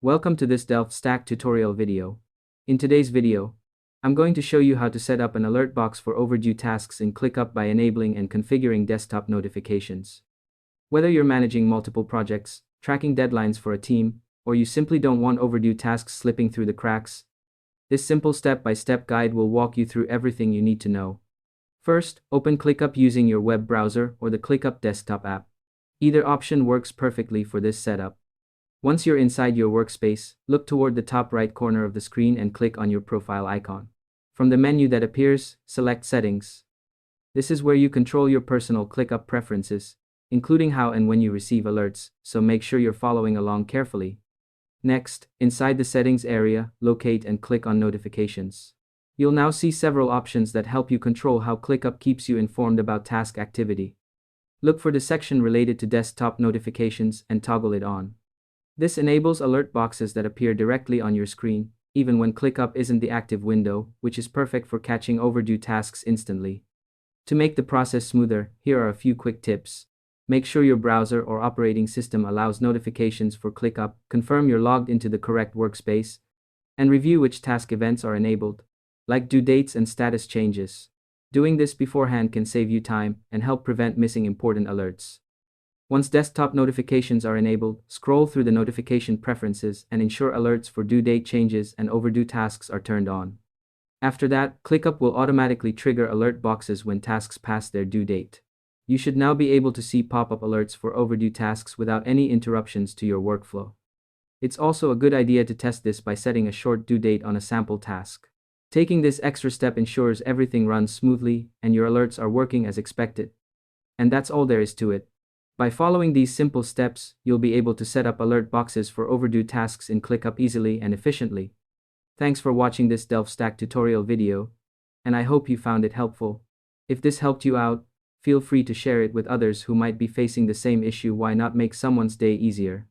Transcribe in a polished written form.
Welcome to this Delft Stack tutorial video. In today's video, I'm going to show you how to set up an alert box for overdue tasks in ClickUp by enabling and configuring desktop notifications. Whether you're managing multiple projects, tracking deadlines for a team, or you simply don't want overdue tasks slipping through the cracks, this simple step-by-step guide will walk you through everything you need to know. First, open ClickUp using your web browser or the ClickUp desktop app. Either option works perfectly for this setup. Once you're inside your workspace, look toward the top right corner of the screen and click on your profile icon. From the menu that appears, select Settings. This is where you control your personal ClickUp preferences, including how and when you receive alerts, so make sure you're following along carefully. Next, inside the Settings area, locate and click on Notifications. You'll now see several options that help you control how ClickUp keeps you informed about task activity. Look for the section related to desktop notifications and toggle it on. This enables alert boxes that appear directly on your screen, even when ClickUp isn't the active window, which is perfect for catching overdue tasks instantly. To make the process smoother, here are a few quick tips. Make sure your browser or operating system allows notifications for ClickUp, confirm you're logged into the correct workspace, and review which task events are enabled, like due dates and status changes. Doing this beforehand can save you time and help prevent missing important alerts. Once desktop notifications are enabled, scroll through the notification preferences and ensure alerts for due date changes and overdue tasks are turned on. After that, ClickUp will automatically trigger alert boxes when tasks pass their due date. You should now be able to see pop-up alerts for overdue tasks without any interruptions to your workflow. It's also a good idea to test this by setting a short due date on a sample task. Taking this extra step ensures everything runs smoothly and your alerts are working as expected. And that's all there is to it. By following these simple steps, you'll be able to set up alert boxes for overdue tasks in ClickUp easily and efficiently. Thanks for watching this Delft Stack tutorial video, and I hope you found it helpful. If this helped you out, feel free to share it with others who might be facing the same issue. Why not make someone's day easier?